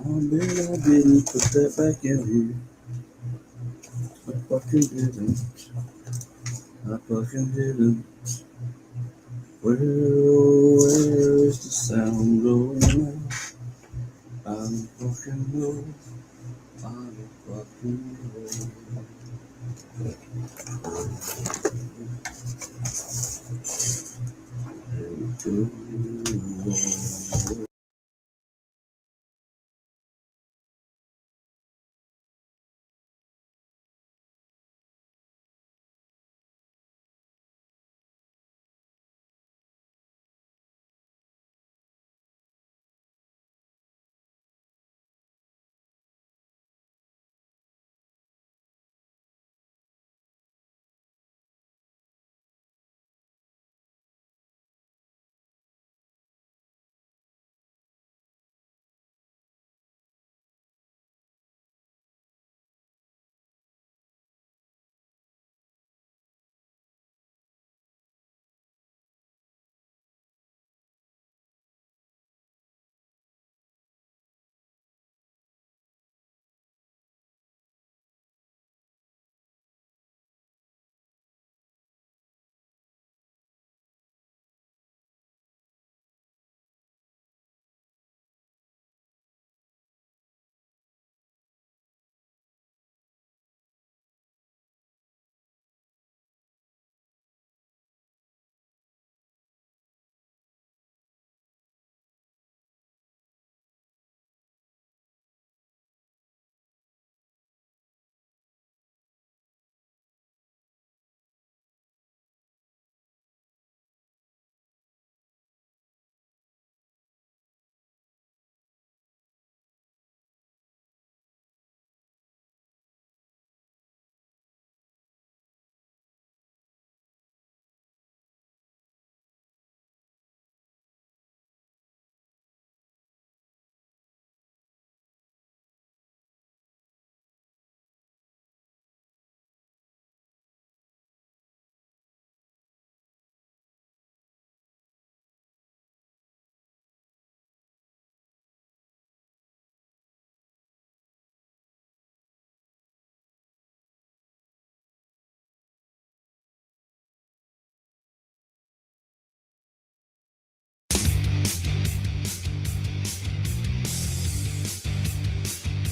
didn't put that back in here. I fucking didn't. I fucking didn't. Well, where is the sound going now? I don't fucking know. I don't fucking know. There we go.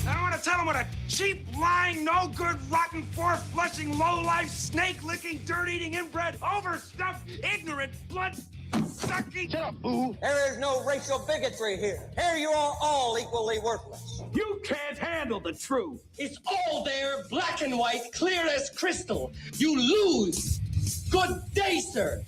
I don't want to tell him what a cheap, lying, no-good, rotten, four-flushing, low-life, snake-licking, dirt-eating, inbred, overstuffed, ignorant, blood-sucking... Shut up, boo! There is no racial bigotry here. Here you are all equally worthless. You can't handle the truth. It's all there, black and white, clear as crystal. You lose. Good day, sir.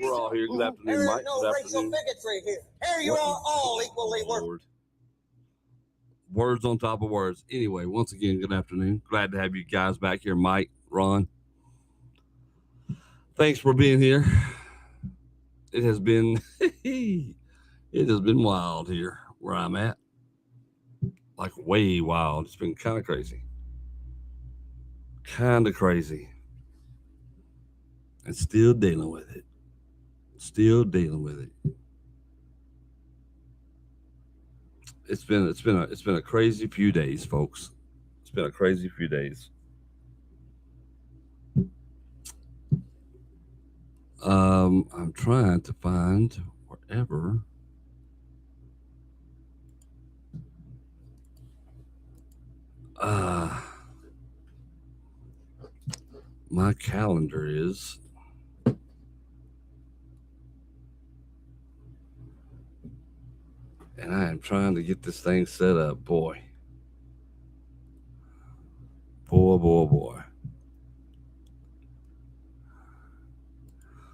We're all here. Good afternoon, There Mike. is no Good racial afternoon. bigotry here. Here you are all equally worthless. Lord. Words on top of words. Anyway, once again, good afternoon. Glad to have you guys back here, Mike, Ron. Thanks for being here. It has been wild here where I'm at. Like way wild. It's been kind of crazy. And still dealing with it. It's been a crazy few days, folks. It's been a crazy few days. I'm trying to find wherever my calendar is. And I am trying to get this thing set up, boy.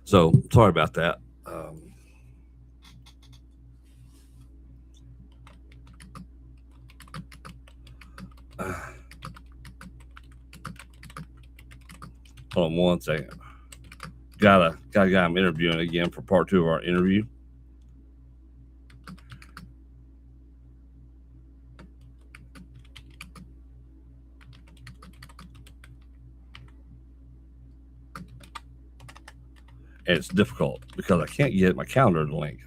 So, sorry about that. Hold on one second. Got a guy I'm interviewing again for part 2 of our interview. And it's difficult because I can't get my calendar to link.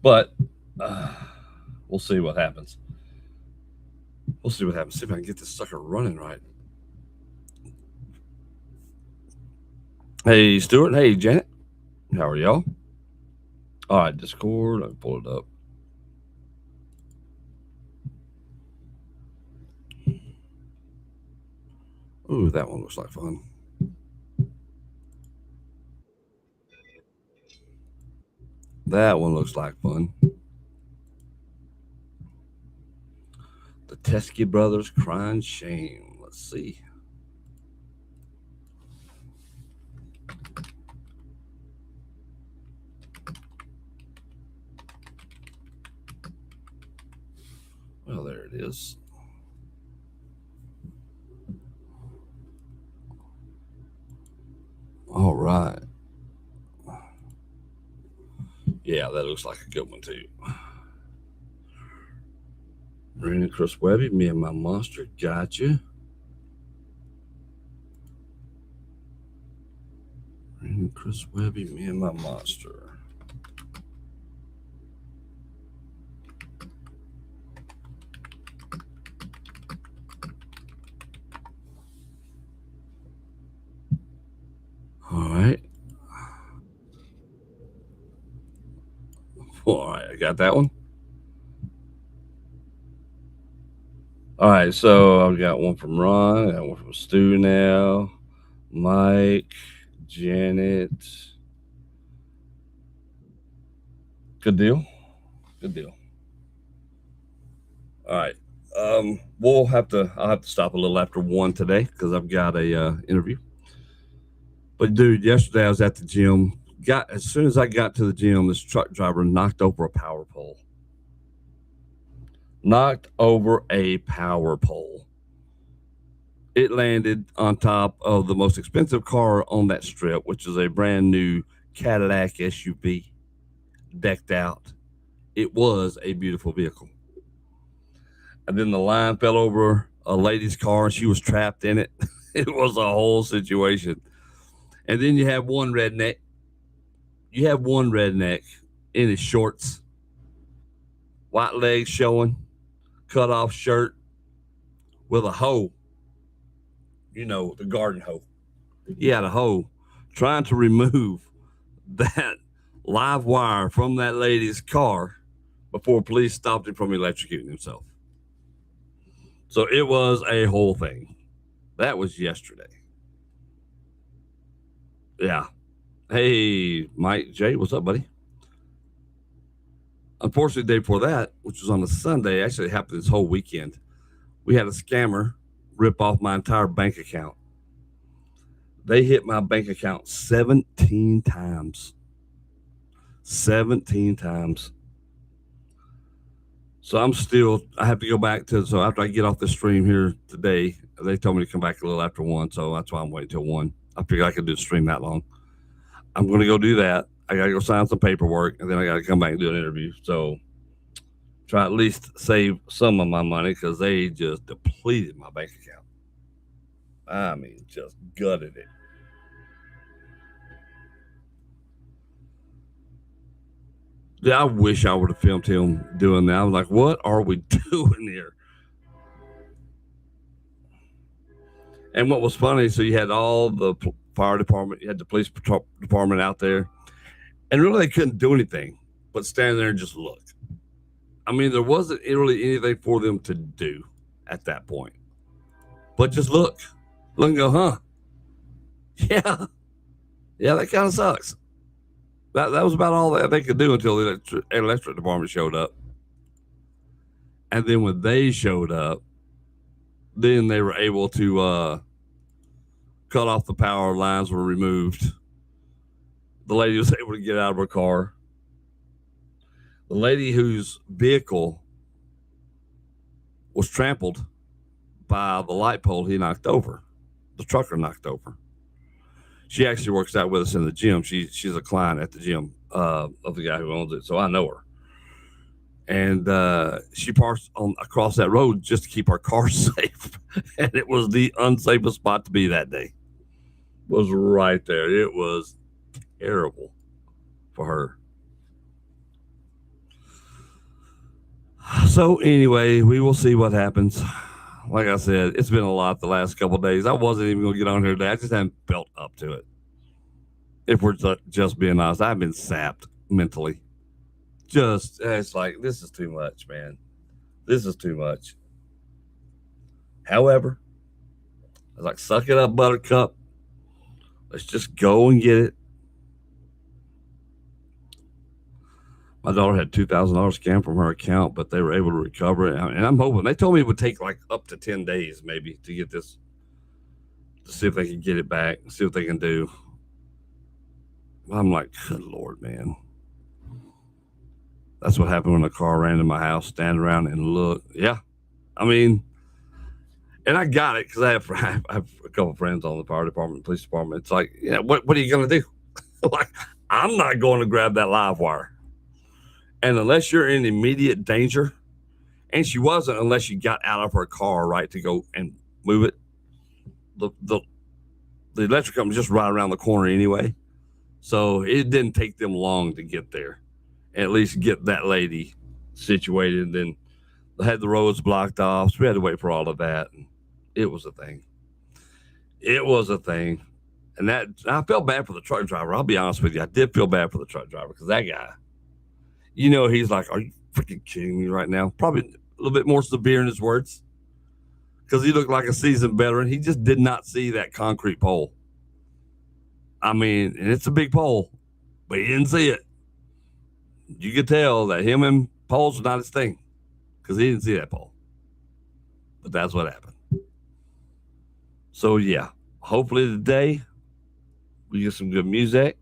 But we'll see what happens. We'll see what happens. See if I can get this sucker running right. Hey, Stuart. Hey, Janet. How are y'all? All right, Discord. I'll pull it up. Ooh, that one looks like fun. That one looks like fun. The Teskey brothers crying shame. Let's see. Well, there it is. All right. Yeah, that looks like a good one too. Marina Chris Webby, me and my monster, gotcha. Marina Chris Webby, me and my monster. All right. All right, I got that one. All right, so I've got one from Ron, I got one from Stu now, Mike, Janet. Good deal. Good deal. All right. I'll have to stop a little after 1 today because I've got a interview. But dude, yesterday I was at the gym. As soon as I got to the gym, this truck driver knocked over a power pole. Knocked over a power pole. It landed on top of the most expensive car on that strip, which is a brand new Cadillac SUV, decked out. It was a beautiful vehicle. And then the line fell over a lady's car and she was trapped in it. It was a whole situation. And then you have one redneck. You have one redneck in his shorts, white legs showing, cut off shirt with a hoe. You know, the garden hoe. He had a hoe trying to remove that live wire from that lady's car before police stopped him from electrocuting himself. So it was a whole thing. That was yesterday. Yeah. Hey, Mike J, what's up, buddy? Unfortunately, the day before that, which was on a Sunday, actually happened this whole weekend. We had a scammer rip off my entire bank account. They hit my bank account 17 times. 17 times. So I have to go back so after I get off the stream here today, they told me to come back a little after 1. So that's why I'm waiting till 1. I figured I could do the stream that long. I'm going to go do that. I got to go sign some paperwork and then I got to come back and do an interview. So try at least save some of my money because they just depleted my bank account. I mean, just gutted it. Yeah, I wish I would have filmed him doing that. I was like, what are we doing here? And what was funny, so you had all the fire department, you had the police department out there, and really they couldn't do anything but stand there and just look. I mean, there wasn't really anything for them to do at that point, but just look and go, huh? Yeah, that kind of sucks. That was about all that they could do until the electric department showed up. And then when they showed up, then they were able to cut off the power lines were removed. The lady was able to get out of her car. The lady whose vehicle was trampled by the light pole he knocked over, the trucker knocked over. She actually works out with us in the gym. She's a client at the gym of the guy who owns it, so I know her. and she parks on across that road just to keep our car safe. And it was the unsafest spot to be that day. Was right there. It was terrible for her. So anyway, we will see what happens. Like I said, it's been a lot the last couple of days. I wasn't even going to get on here today. I just haven't felt up to it. If we're just being honest, I've been sapped mentally. Just, it's like, this is too much, man. This is too much. However, I was like, suck it up, Buttercup. Let's just go and get it. My daughter had $2,000 scammed from her account, but they were able to recover it. And I'm hoping, they told me it would take like up to 10 days maybe to get this, to see if they can get it back, see what they can do. I'm like, good Lord, man. That's what happened when the car ran in my house, stand around and look. Yeah. I mean, and I got it because I have a couple of friends on the fire department, police department. It's like, yeah, what are you going to do? Like, I'm not going to grab that live wire. And unless you're in immediate danger, and she wasn't unless she got out of her car, right, to go and move it. The electric company just right around the corner anyway. So it didn't take them long to get there. At least get that lady situated. And then they had the roads blocked off. So we had to wait for all of that. And it was a thing. It was a thing. And that, I felt bad for the truck driver. I'll be honest with you. I did feel bad for the truck driver because that guy, you know, he's like, are you freaking kidding me right now? Probably a little bit more severe in his words because he looked like a seasoned veteran. He just did not see that concrete pole. I mean, and it's a big pole, but he didn't see it. You could tell that him and poles was not his thing because he didn't see that pole. But that's what happened. So, yeah, hopefully today we get some good music.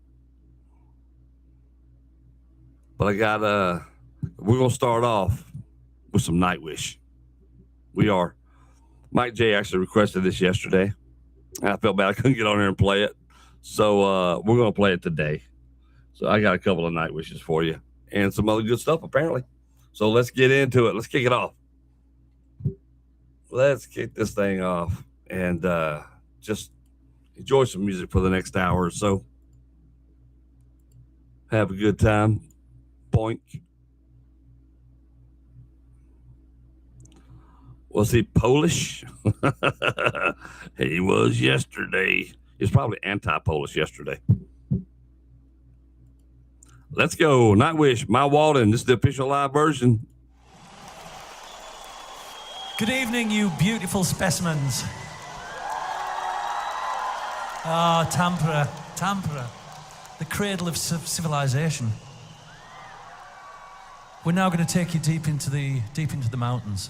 But I got, we're going to start off with some Nightwish. We are. Mike J actually requested this yesterday. I felt bad I couldn't get on here and play it. So we're going to play it today. So I got a couple of Nightwishes for you and some other good stuff, apparently. So let's get into it. Let's kick it off. Let's kick this thing off and just enjoy some music for the next hour or so. Have a good time. Boink. Was he Polish? He was yesterday. He was probably anti-Polish yesterday. Let's go. Nightwish, My Walden. This is the official live version. Good evening, you beautiful specimens. Ah, Tampere, the cradle of civilization. We're now going to take you deep into the mountains.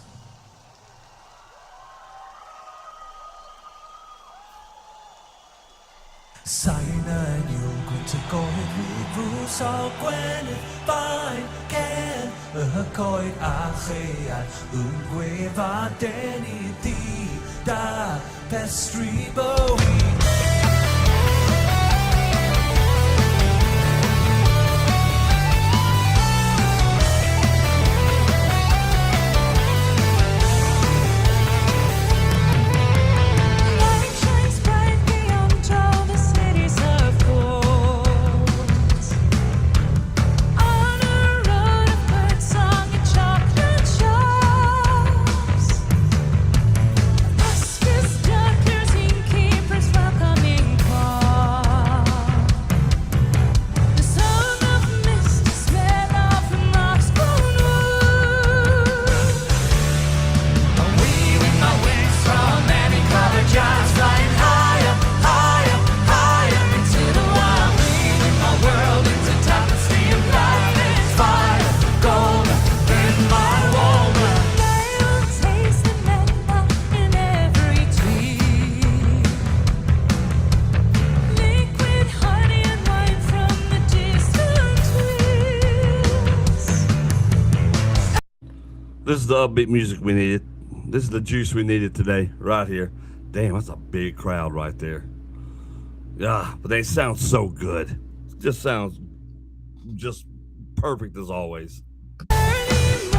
Signen julkut koit rusal gwenydd fain gen y coed a chean gweva deni di da pestri bohi. This is the upbeat music we needed. This is the juice we needed today, right here. Damn, that's a big crowd right there. Yeah, but they sound so good. It just sounds just perfect as always. Early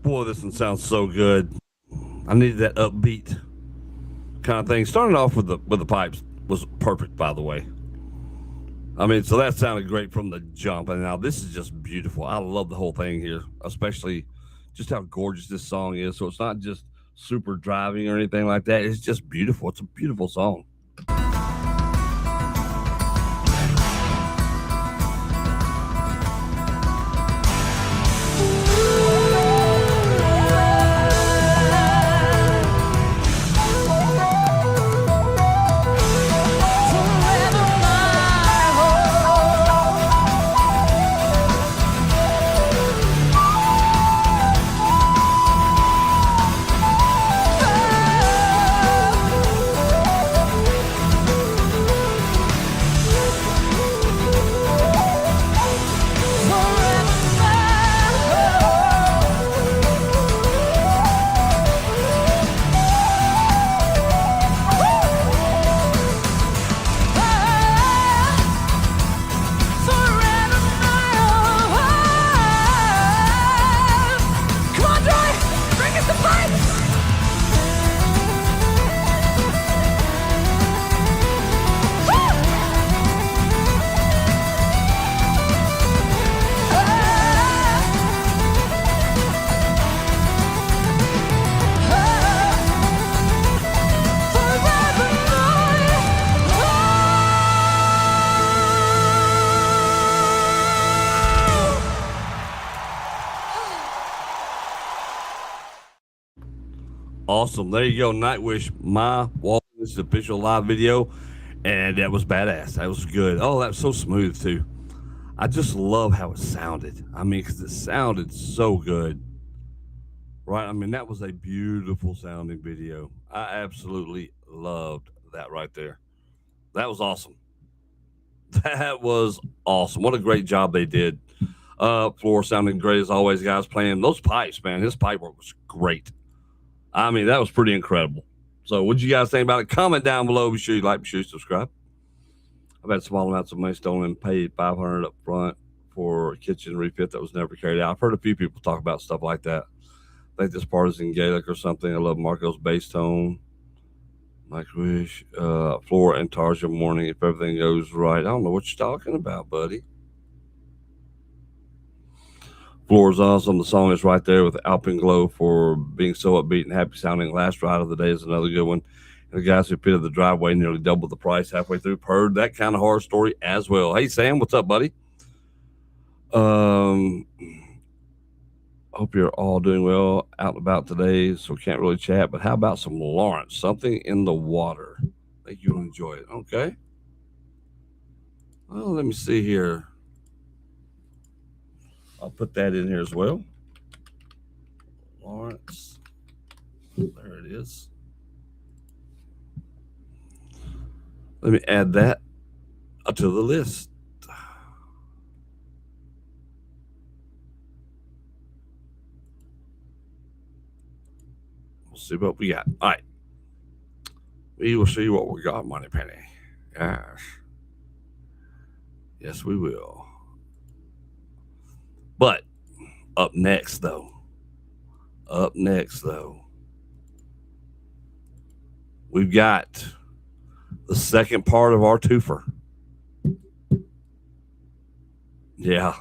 Boy, this one sounds so good. I needed that upbeat kind of thing. Starting off with the pipes was perfect, by the way. I mean, so that sounded great from the jump. And now this is just beautiful. I love the whole thing here, especially just how gorgeous this song is. So it's not just super driving or anything like that. It's just beautiful. It's a beautiful song. Awesome. There you go. Nightwish, My Walrus official live video. And that was badass. That was good. Oh, that was so smooth, too. I just love how it sounded. I mean, because it sounded so good. Right? I mean, that was a beautiful sounding video. I absolutely loved that right there. That was awesome. That was awesome. What a great job they did. Floor sounding great as always, guys. Playing those pipes, man. His pipe work was great. I mean, that was pretty incredible. So, what did you guys think about it? Comment down below. Be sure you like, be sure you subscribe. I've had small amounts of money stolen and paid $500 up front for a kitchen refit that was never carried out. I've heard a few people talk about stuff like that. I think this part is in Gaelic or something. I love Marco's bass tone. Mike Wish, Floor and Tarja Morning. If everything goes right, I don't know what you're talking about, buddy. Floor is awesome. The song is right there with Alpenglow for being so upbeat and happy sounding. Last Ride of the Day is another good one. And the guys who pitted the driveway nearly doubled the price halfway through. Heard that kind of horror story as well. Hey, Sam, what's up, buddy? Hope you're all doing well out and about today, so can't really chat. But how about some Lawrence? Something in the Water. I think you'll enjoy it. Okay. Well, let me see here. I'll put that in here as well. Lawrence. There it is. Let me add that to the list. We'll see what we got. All right. We will see what we got, Money Penny. Yes. Yes, we will. But up next, though, we've got the second part of our twofer. Yeah.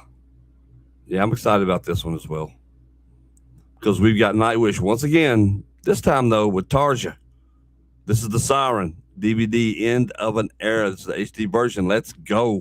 Yeah, I'm excited about this one as well. Because we've got Nightwish once again, this time, though, with Tarja. This is the Siren DVD, End of an Era. This is the HD version. Let's go.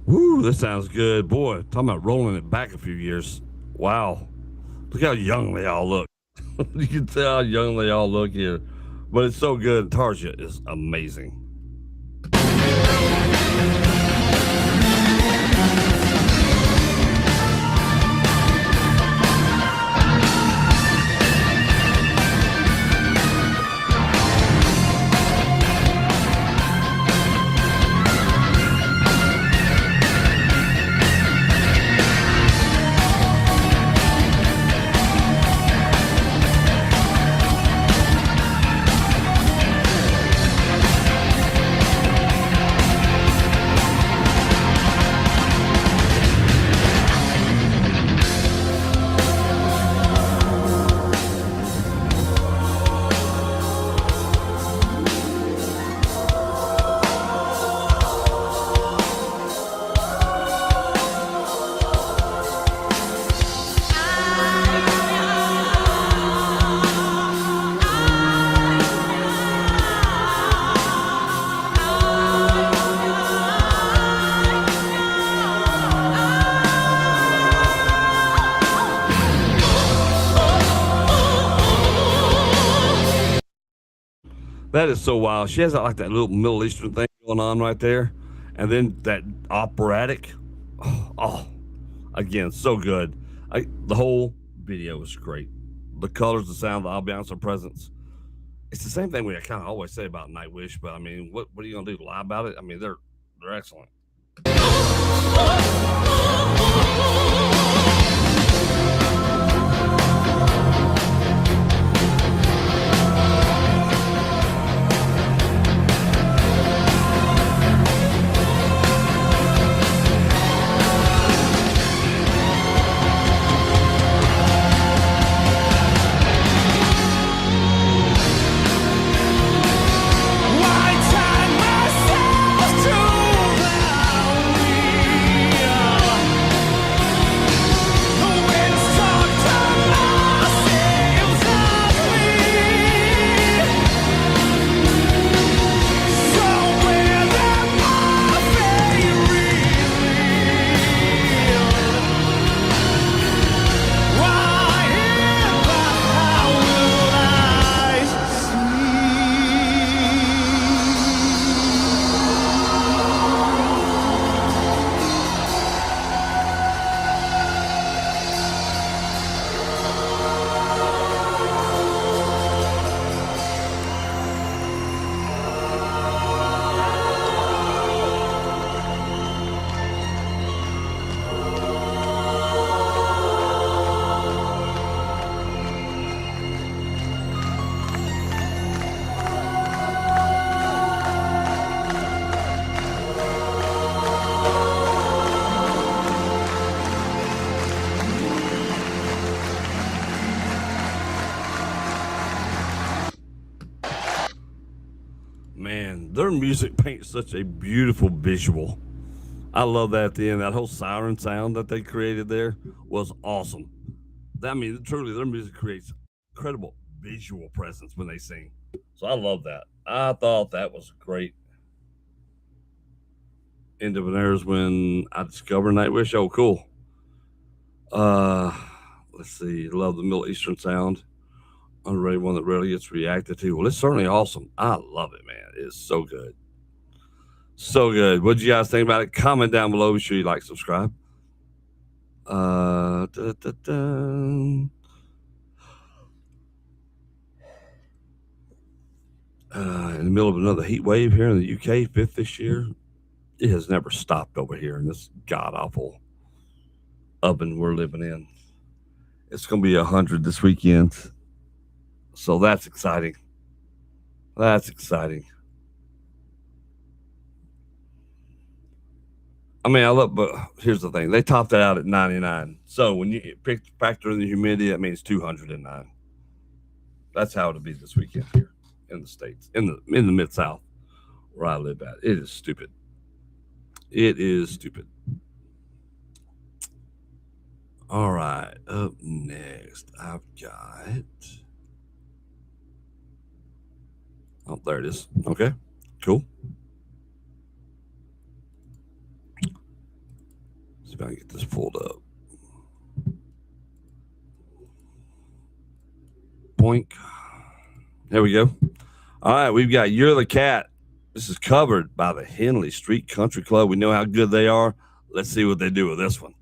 Woo, this sounds good. Boy, talking about rolling it back a few years. Wow. Look how young they all look. You can tell how young they all look here. But it's so good. Tarja is amazing. That is so wild. She has like that little Middle Eastern thing going on right there. And then that operatic. Oh, again, so good. The whole video was great. The colors, the sound, the ambiance, the presence. It's the same thing we kind of always say about Nightwish, but I mean, what are you gonna do? Lie about it? I mean, they're excellent. their music paints such a beautiful visual. I love that at the end. That whole siren sound that they created there was awesome. I mean, truly, their music creates incredible visual presence when they sing. So I love that. I thought that was great. End of an era is when I discovered Nightwish. Oh, cool. Uh, let's see. Love the Middle Eastern sound. Underrated one that rarely gets reacted to. Well, it's certainly awesome. I love it, man. It's so good. So good. What did you guys think about it? Comment down below. Be sure you like, subscribe. Da, da, da. In the middle of another heat wave here in the UK, fifth this year. It has never stopped over here in this god awful oven we're living in. It's going to be 100 this weekend. So that's exciting. That's exciting. I mean, I love, but here's the thing. They topped it out at 99. So when you factor in the humidity, that means 209. That's how it'll be this weekend here in the States, in the Mid-South where I live at. It is stupid. It is stupid. All right. Up next, I've got... Oh, there it is. Okay. Cool. See if I can get this pulled up. Boink. There we go. All right, we've got You're the Cat. This is covered by the Henley Street Country Club. We know how good they are. Let's see what they do with this one.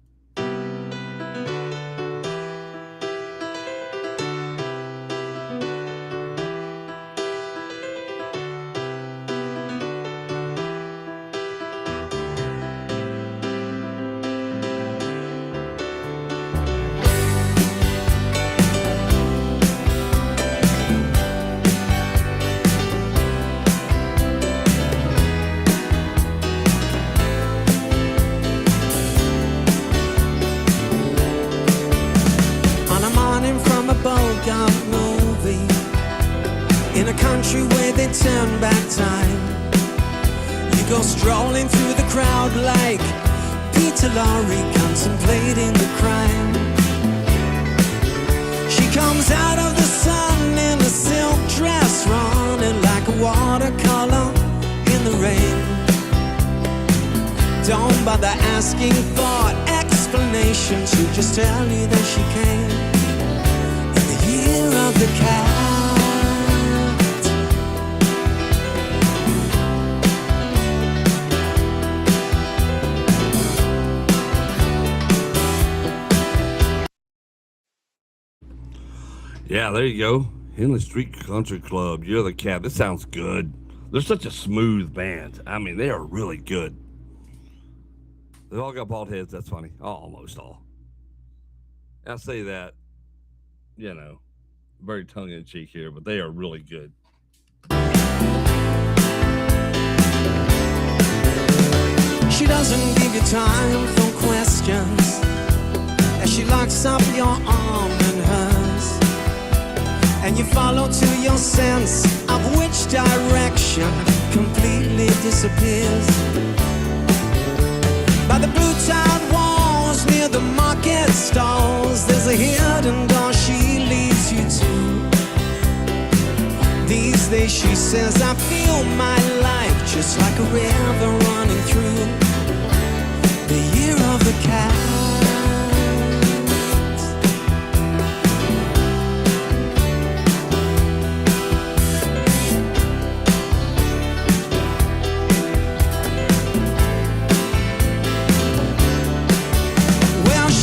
In a country where they turn back time, you go strolling through the crowd like Peter Lorre contemplating the crime. She comes out of the sun in a silk dress, running like a watercolor in the rain. Don't bother asking for explanations, she'll just tell you that she came in the year of the cat. Yeah, there you go. Henley Street Country Club. You're the Cat. This sounds good. They're such a smooth band. I mean, they are really good. They've all got bald heads. That's funny. Almost all. I say that, you know, very tongue-in-cheek here, but they are really good. She doesn't give you time for questions as she locks up your arm in hers, and you follow to your sense of which direction completely disappears. By the blue-tiled walls near the market stalls, there's a hidden door she leads you to. These days she says, I feel my life just like a river running through the year of the cat.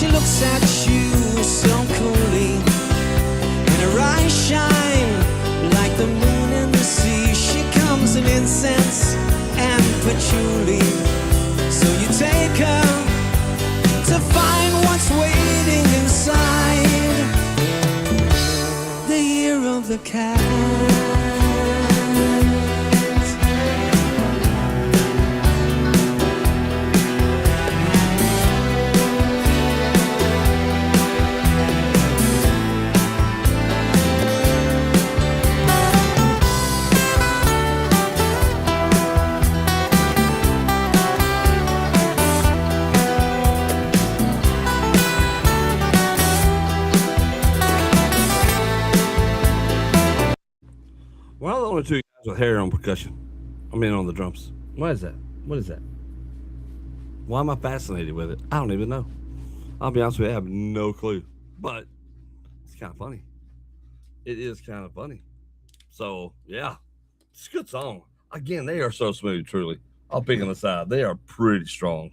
Looks at you so coolly, and her eyes shine like the moon in the sea. She comes in incense and patchouli, so you take her to find what's waiting inside the year of the cat. only two guys with hair on percussion. I mean, on the drums. Why is that? What is that? Why am I fascinated with it? I don't even know. I'll be honest with you, I have no clue. But it's kind of funny. It is kind of funny. So, yeah, it's a good song. Again, they are so smooth, truly. I'll pick on the side. They are pretty strong.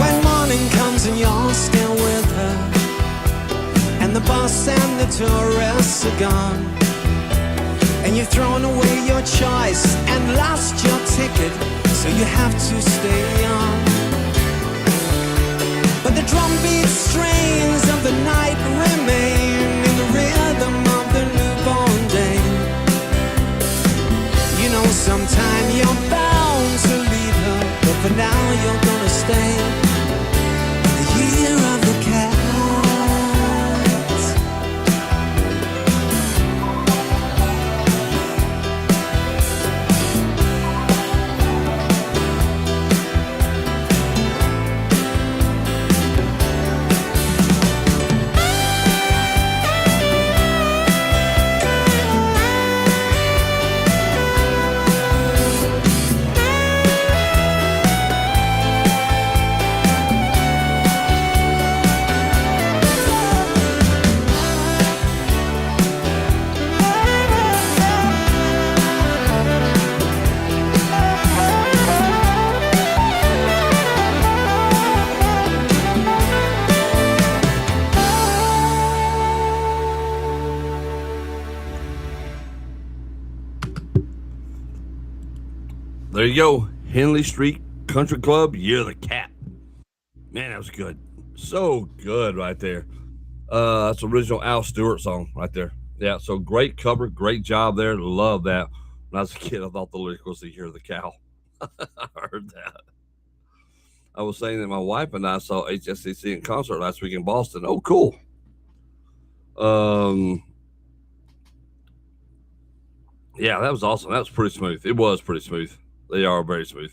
When morning comes and you're still with her, and the bus and the tourists are gone, and you've thrown away your choice and lost your ticket, so you have to stay on. But the drumbeat strains of the night remain in the rhythm of the newborn day. You know sometime you're bound to leave her, but for now you're gonna stay. The year of the cat. There you go. Henley Street Country Club, Year of the Cat. Man, that was good. So good right there. That's original Al Stewart song right there. Yeah, so great cover, great job there. Love that. When I was a kid, I thought the lyric was the Year of the Cow. I heard that. I was saying that my wife and I saw HSCC in concert last week in Boston. Oh, cool. Yeah, that was awesome. That was pretty smooth. It was pretty smooth. They are very smooth.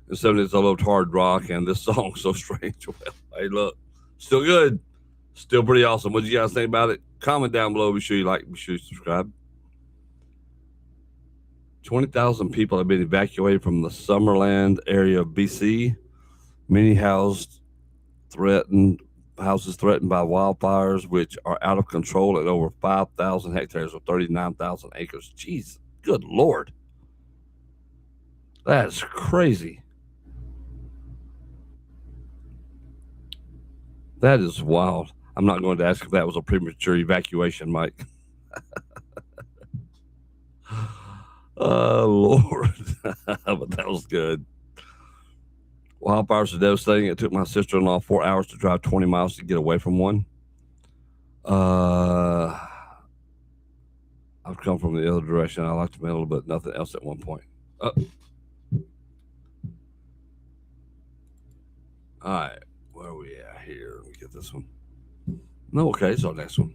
In the 70s, I loved hard rock, and this song's so strange. Well, hey, look, still good. Still pretty awesome. What do you guys think about it? Comment down below. Be sure you like, be sure you subscribe. 20,000 people have been evacuated from the Summerland area of BC. Many houses threatened by wildfires, which are out of control at over 5,000 hectares or 39,000 acres. Jeez, good Lord. That's crazy. That is wild. I'm not going to ask if that was a premature evacuation, Mike. Oh, Lord. But that was good. Wildfires are devastating. It took my sister-in-law 4 hours to drive 20 miles to get away from one. I've come from the other direction. I like to meddle, but nothing else at one point. All right. Where are we at here? Let me get this one. No, okay. So next one.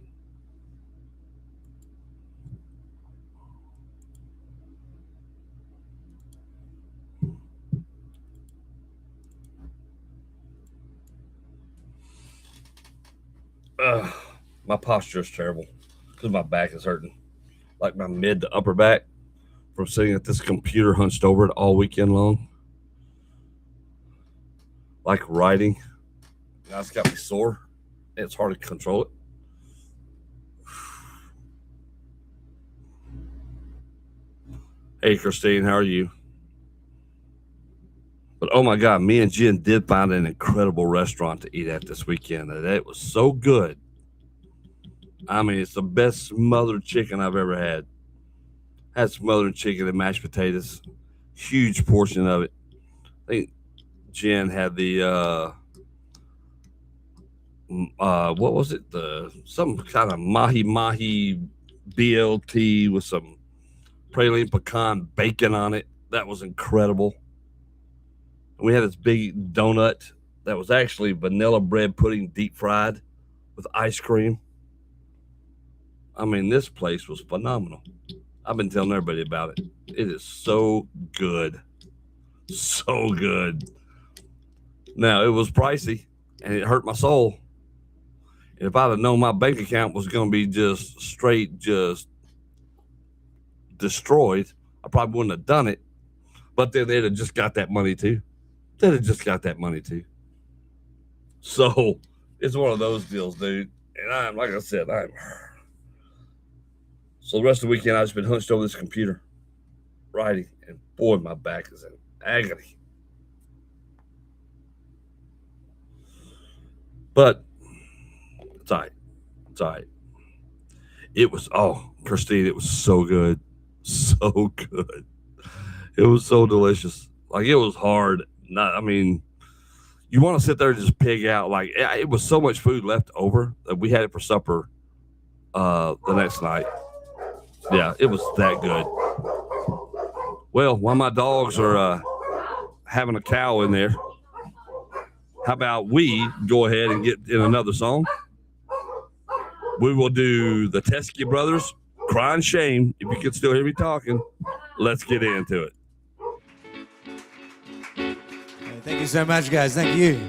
My posture is terrible because my back is hurting, like my mid to upper back, from sitting at this computer hunched over it all weekend long, like writing. Now it's got me sore. It's hard to control it. Hey, Christine, how are you? But oh my God, me and Jen did find an incredible restaurant to eat at this weekend. And it was so good. I mean, it's the best smothered chicken I've ever had. Had smothered chicken and mashed potatoes, huge portion of it. I think Jen had the what was it? The some kind of mahi mahi BLT with some praline pecan bacon on it. That was incredible. We had this big donut that was actually vanilla bread pudding deep fried with ice cream. I mean, this place was phenomenal. I've been telling everybody about it. It is so good. So good. Now, it was pricey and it hurt my soul. And if I'd have known my bank account was going to be just straight, just destroyed, I probably wouldn't have done it. But then they'd have just got that money too. They'd have just got that money too. So it's one of those deals, dude. And I'm, like I said, so the rest of the weekend, I've just been hunched over this computer, writing, and boy, my back is in agony. But it's all right. It's all right. It was, Christine, it was so good. So good. It was so delicious. Like, it was hard. You want to sit there and just pig out. Like, it was so much food left over that we had it for supper the next night. Yeah, it was that good. Well, while my dogs are having a cow in there, how about we go ahead and get in another song? We will do the Teskey Brothers, Crying Shame. If you can still hear me talking, let's get into it. Thank you so much, guys. Thank you.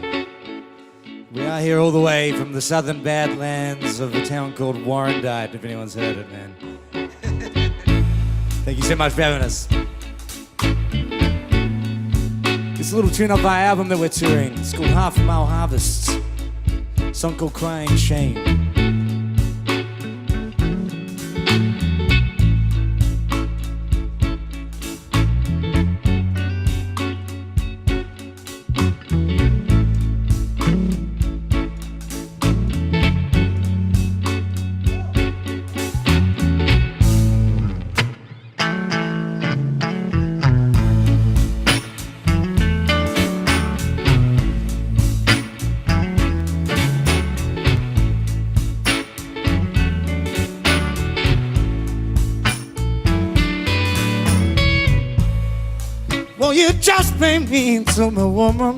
We are here all the way from the southern badlands of a town called Warrandyte, if anyone's heard it, man. Thank you so much for having us. It's a little tune off our album that we're touring. It's called Half a Mile Harvest. A song called Crying Shame. Well, you just made me into my woman,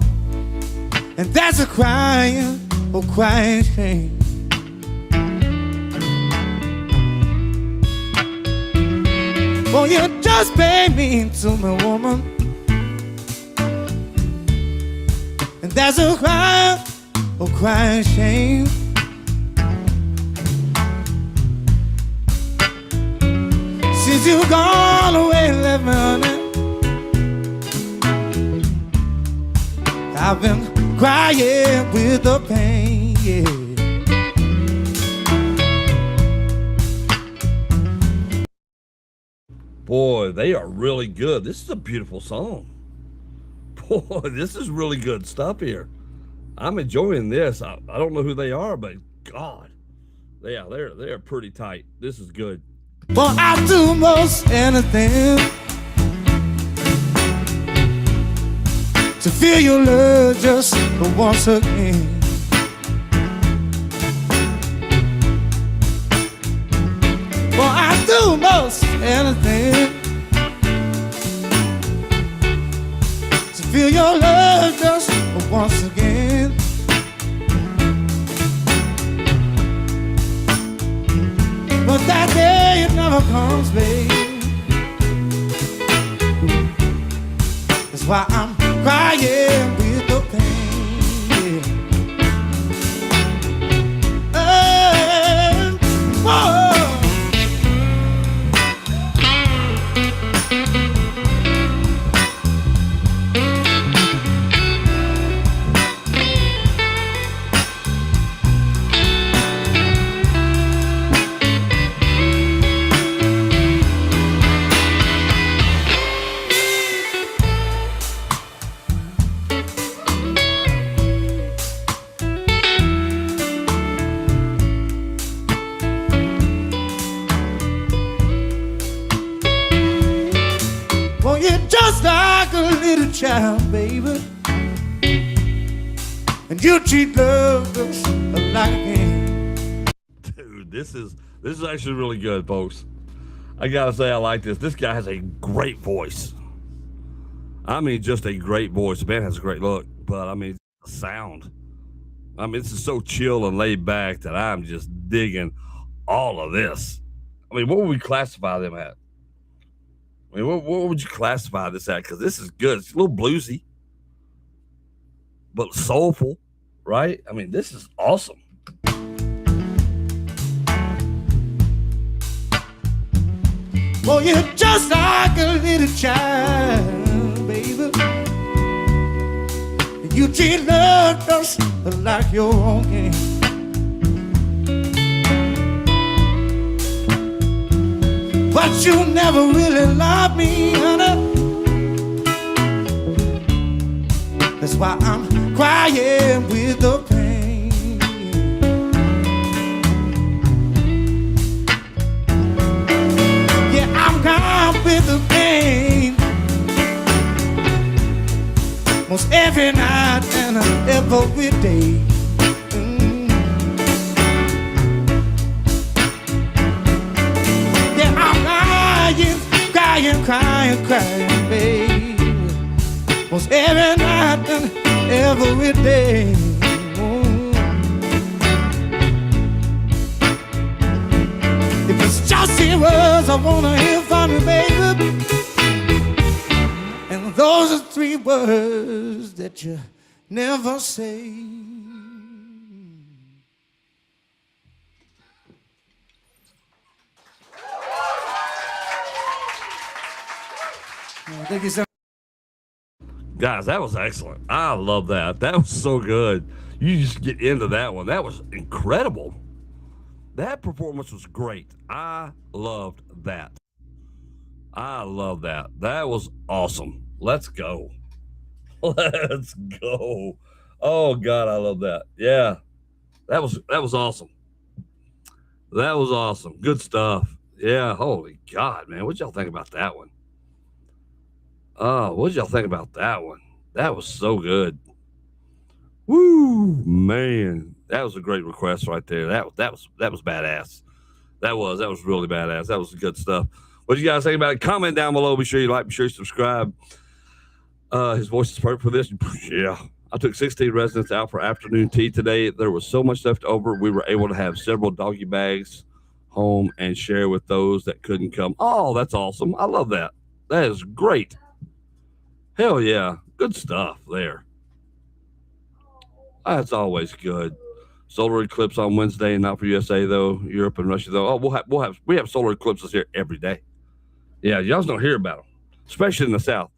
and that's a crying, crying shame. Well, you just made me into my woman, and that's a crying, crying shame. Since you've gone away and left me, honey, I've been crying with the pain, yeah. Boy, they are really good. This is a beautiful song. Boy, this is really good stuff here. I'm enjoying this. I don't know who they are, but God, they're pretty tight. This is good. Well, I do most anything to feel your love just once again. Well, I do most anything to feel your love just once again. But that day it never comes, babe. That's why I'm crying with the pain. Whoa. just like a little child, baby. And you treat love just like a game. Dude, this is actually really good, folks. I gotta say, I like this. This guy has a great voice. I mean, just a great voice. The man has a great look, but I mean, sound. I mean, this is so chill and laid back that I'm just digging all of this. I mean, what would we classify them at? I mean, what would you classify this at? Because this is good. It's a little bluesy, but soulful, right? I mean, this is awesome. Oh, you're just like a little child, baby. You treat love just like your own game. But you never really loved me, honey. That's why I'm crying with the pain. Yeah, I'm crying with the pain. Most every night and every day. Yeah, I'm crying, baby. Most every night and every day. If it's just the words I wanna hear from you, baby. And those are 3 words that you never say. Thank you so much. Guys, that was excellent. I love that. That was so good. You just get into that one. That was incredible. That performance was great. I loved that. I love that. That was awesome. Let's go. Let's go. Oh God, I love that. Yeah. That was awesome. That was awesome. Good stuff. Yeah. Holy God, man. What y'all think about that one? Oh, what did y'all think about that one? That was so good. Woo, man. That was a great request right there. That was badass. That was really badass. That was good stuff. What do you guys think about it? Comment down below. Be sure you like, be sure you subscribe. His voice is perfect for this. Yeah. I took 16 residents out for afternoon tea today. There was so much left over. We were able to have several doggy bags home and share with those that couldn't come. Oh, that's awesome. I love that. That is great. Hell yeah. Good stuff there. That's always good. Solar eclipse on Wednesday, not for USA though. Europe and Russia though. Oh, we have solar eclipses here every day. Yeah, y'all don't hear about them, especially in the South.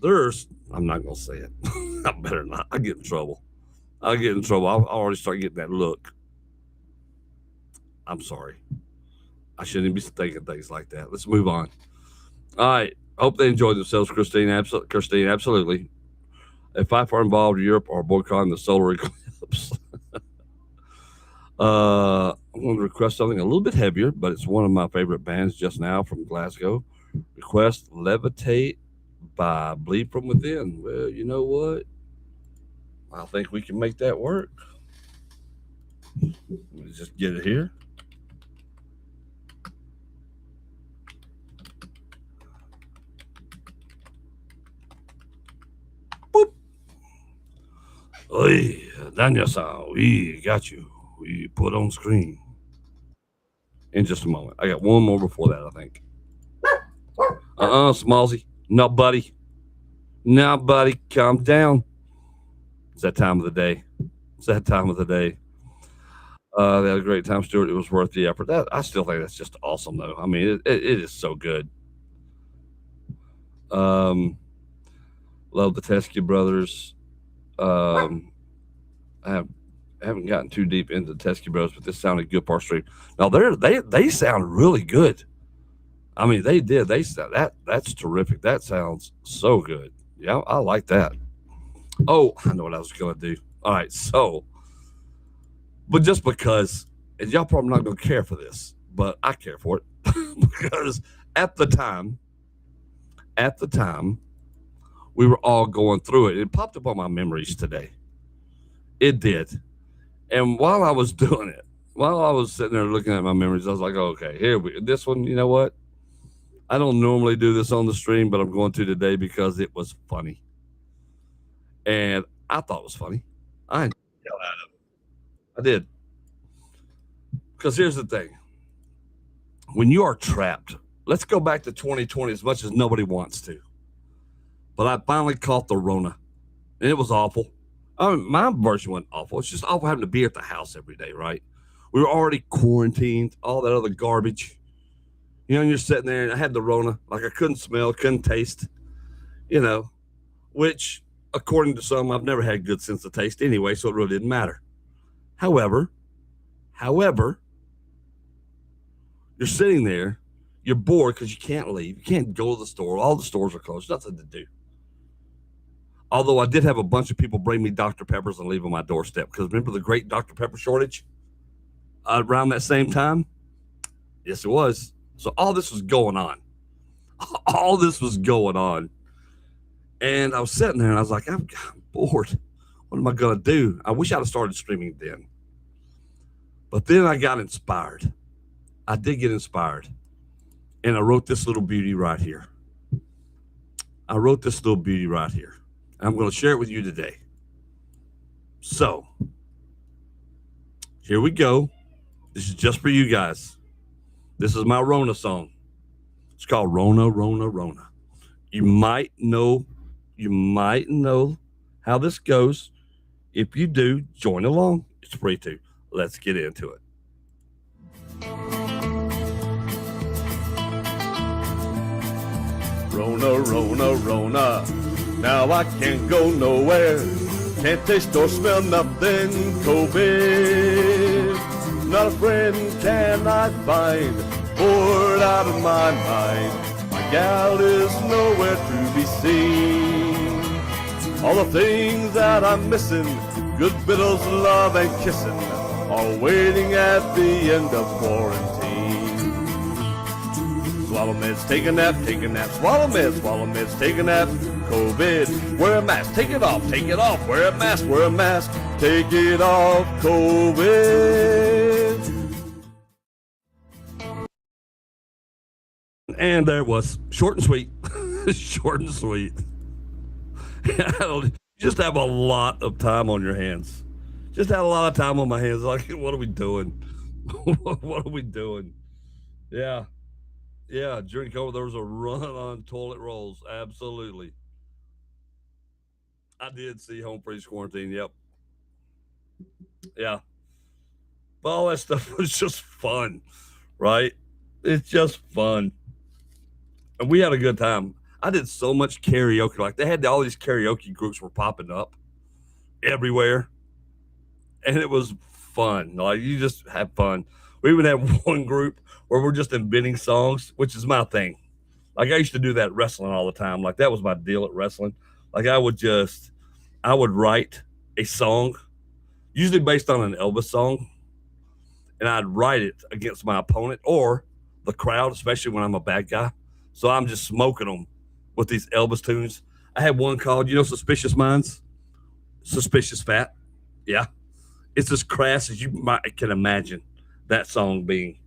I'm not gonna say it. I better not. I get in trouble. I'll already start getting that look. I'm sorry. I shouldn't be thinking things like that. Let's move on. All right. Hope they enjoyed themselves, Christine. Absolutely. If I are involved in Europe or boycotting the solar eclipse, I'm going to request something a little bit heavier, but it's one of my favorite bands just now from Glasgow. Request Levitate by Bleed From Within. Well, you know what? I think we can make that work. Let me just get it here. Boop. Oi, Daniel-san, we got you. We put on screen. In just a moment. I got one more before that, I think. Smallsy. No, buddy. No, buddy. Calm down. It's that time of the day. They had a great time, Stuart. It was worth the effort. I still think that's just awesome, though. I mean, it is so good. Love the Teskey brothers. I haven't gotten too deep into the Teskey brothers, but this sounded good part stream. Now they sound really good. I mean, they did. That's terrific. That sounds so good. Yeah, I like that. Oh, I know what I was gonna do. All right, so, but just because, and y'all probably not gonna care for this, but I care for it because at the time, we were all going through it. It popped up on my memories today. It did. And while I was doing it, while I was sitting there looking at my memories, I was like, okay, this one, you know what? I don't normally do this on the stream, but I'm going to today because it was funny. And I thought it was funny. I enjoyed the hell out of it. I did. Because here's the thing. When you are trapped, let's go back to 2020 as much as nobody wants to. But I finally caught the Rona. And it was awful. I mean, my version wasn't awful. It's just awful having to be at the house every day, right? We were already quarantined, all that other garbage. You know, and you're sitting there, and I had the Rona. Like, I couldn't smell, couldn't taste, you know, which, according to some, I've never had good sense of taste anyway, so it really didn't matter. However, you're sitting there, you're bored because you can't leave. You can't go to the store. All the stores are closed. Nothing to do. Although I did have a bunch of people bring me Dr. Peppers and leave on my doorstep. Because remember the great Dr. Pepper shortage around that same time? Yes, it was. So all this was going on. All this was going on. And I was sitting there and I was like, I'm bored. What am I going to do? I wish I'd have started streaming then. But then I got inspired. I did get inspired. And I wrote this little beauty right here. I'm going to share it with you today. So, here we go. This is just for you guys. This is my Rona song. It's called Rona, Rona, Rona. You might know how this goes. If you do, join along. It's free to. Let's get into it. Rona, Rona, Rona. Now I can't go nowhere. Can't taste or smell nothing. COVID. Not a friend can I find. Bored out of my mind. My gal is nowhere to be seen. All the things that I'm missing, good biddles, love and kissing, are waiting at the end of quarantine. Swallow meds, take a nap, swallow meds, take a nap. COVID, wear a mask, take it off, wear a mask, take it off, COVID. And there it was. Short and sweet. Short and sweet. You just have a lot of time on your hands. Just had a lot of time on my hands. Like, what are we doing? What are we doing? Yeah. Yeah, during COVID, there was a run on toilet rolls. Absolutely. I did see home freeze quarantine. Yep. Yeah. But all that stuff was just fun, right? It's just fun. And we had a good time. I did so much karaoke. Like, they had all these karaoke groups were popping up everywhere. And it was fun. Like, you just have fun. We even had one group where we're just inventing songs, which is my thing. Like, I used to do that wrestling all the time. Like, that was my deal at wrestling. Like, I would write a song, usually based on an Elvis song, and I'd write it against my opponent or the crowd, especially when I'm a bad guy. So I'm just smoking them with these Elvis tunes. I had one called, Suspicious Minds? Suspicious Fat. Yeah. It's as crass as you can imagine that song being.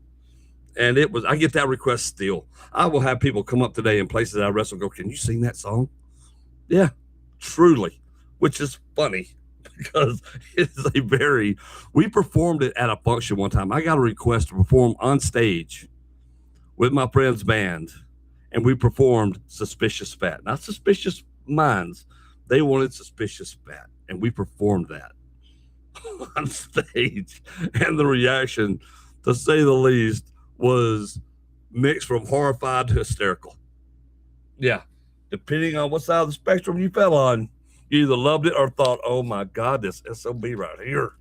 And I get that request still. I will have people come up today in places I wrestle and go, can you sing that song? Yeah, truly, which is funny because we performed it at a function one time. I got a request to perform on stage with my friend's band, and we performed Suspicious Fat. Not Suspicious Minds. They wanted Suspicious Fat, and we performed that on stage. And the reaction, to say the least, was mixed from horrified to hysterical. Yeah. Depending on what side of the spectrum you fell on, you either loved it or thought, oh my God, this SOB right here.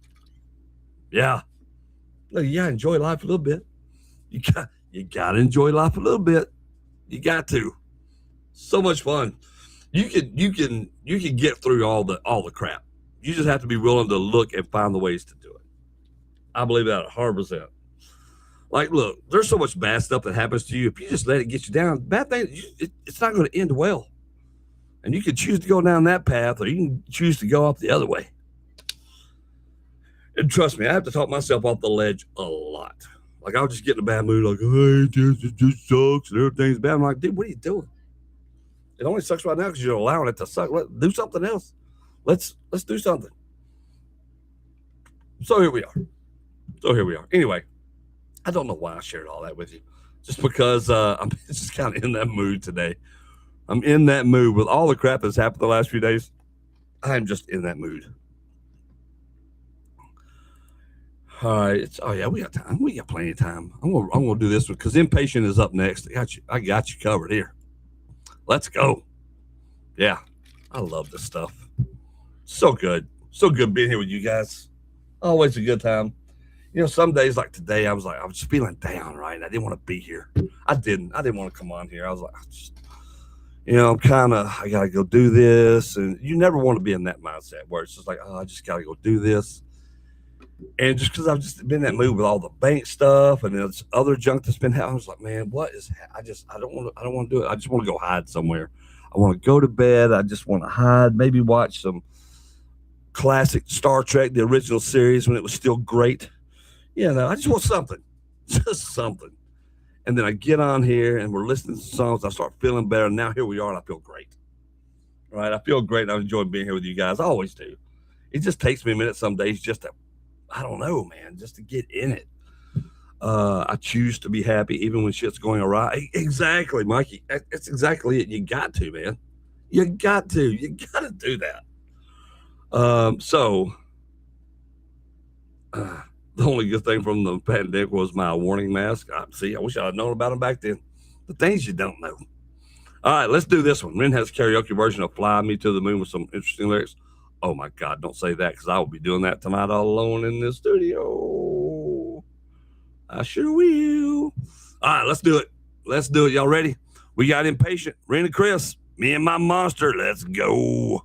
Yeah. Look, you gotta enjoy life a little bit. You gotta enjoy life a little bit. You got to. So much fun. You can get through all the crap. You just have to be willing to look and find the ways to do it. I believe that 100%. Like, look, there's so much bad stuff that happens to you. If you just let it get you down, bad things, it's not going to end well. And you can choose to go down that path or you can choose to go up the other way. And trust me, I have to talk myself off the ledge a lot. Like, I'll just get in a bad mood, like, hey, this just sucks and everything's bad. I'm like, dude, what are you doing? It only sucks right now because you're allowing it to suck. Do something else. Let's do something. So here we are. Anyway, I don't know why I shared all that with you. Just because I'm just kind of in that mood today. I'm in that mood with all the crap that's happened the last few days. I'm just in that mood. All right. We got time. We got plenty of time. I'm gonna do this one because Impatient is up next. I got you covered here. Let's go. Yeah, I love this stuff. So good being here with you guys. Always a good time. You know, some days like today, I was just feeling down, right? I didn't want to be here. I didn't want to come on here. I was like, I got to go do this. And you never want to be in that mindset where it's just like, oh, I just got to go do this. And just because I've just been in that mood with all the bank stuff and this other junk that's been happening, I was like, man, what is? I don't want to do it. I just want to go hide somewhere. I want to go to bed. I just want to hide. Maybe watch some classic Star Trek, the original series when it was still great. I just want something, just something. And then I get on here and we're listening to songs. I start feeling better. And now here we are, and I feel great. Right? I feel great. And I enjoy being here with you guys. I always do. It just takes me a minute some days just to. I don't know, man, just to get in it. I choose to be happy even when shit's going awry. Exactly, Mikey. That's exactly it. You got to, man. You got to do that. The only good thing from the pandemic was my warning mask. I wish I had known about them back then. The things you don't know. All right, let's do this one. Ren has a karaoke version of Fly Me to the Moon with some interesting lyrics. Oh my God, don't say that because I will be doing that tonight all alone in the studio. I sure will. All right, let's do it. Y'all ready? We got Impatient, Ren and Chris, me and my monster. Let's go.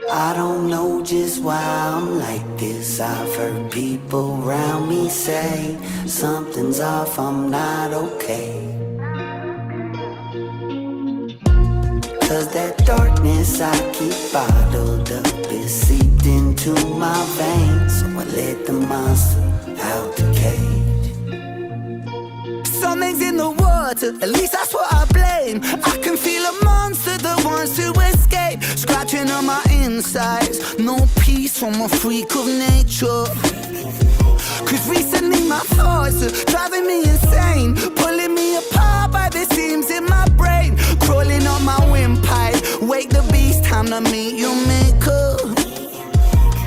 I don't know just why I'm like this. I've heard people around me say something's off, I'm not okay. Cause that darkness I keep bottled up is seeped into my veins. So I let the monster out the cage. Something's in the water, at least that's what I blame. I can feel a monster that wants to escape, scratching on my insides. No peace from a freak of nature. Cause recently my thoughts are driving me insane, pulling me apart by the seams in my brain, crawling on my windpipe. Wake the beast, time to meet your maker.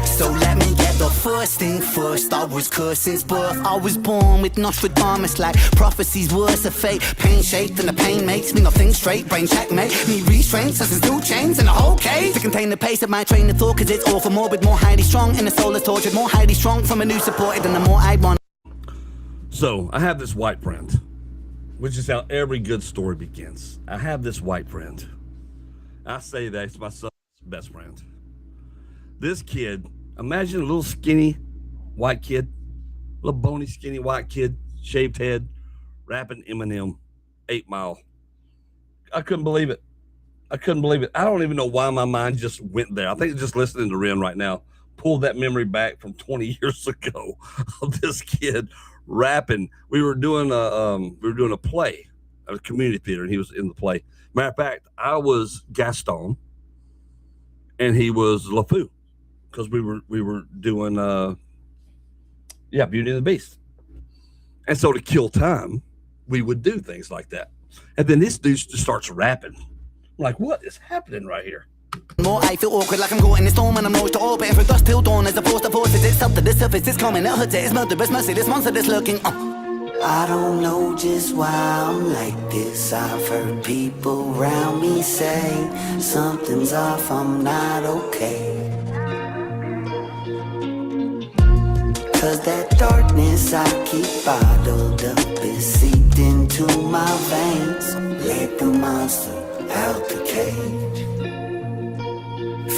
So let me get the first thing first. I was cursed since birth. I was born with Nostradamus like prophecies, worse of fate. Pain shaped and the pain makes me not think straight. Brain checkmate, me restrained, since two chains and a whole cage to contain the pace of my train of thought. Cause it's all for morbid, more highly strong. And the soul is tortured, more highly strong from a new supported. And the more I want. So I have this white friend, which is how every good story begins. I have this white friend. I say that it's my son's best friend. This kid, imagine a little skinny white kid, little bony skinny white kid, shaved head, rapping Eminem, 8 Mile. I couldn't believe it. I don't even know why my mind just went there. I think just listening to Ren right now pulled that memory back from 20 years ago of this kid rapping. We were doing a play at a community theater, and he was in the play. Matter of fact, I was Gaston, and he was LeFou. Because we were doing Beauty and the Beast. And so to kill time, we would do things like that. And then this dude just starts rapping. I'm like, what is happening right here? More I feel awkward like I'm caught in a storm and I'm lost to orbit. From dusk till dawn as opposed to forces itself to the surface. It's coming, it hurts, it's murderous, mercy, this monster that's lurking. I don't know just why I'm like this. I've heard people around me say something's off, I'm not okay. Cause that darkness I keep bottled up is seeped into my veins. Let the monster out the cage.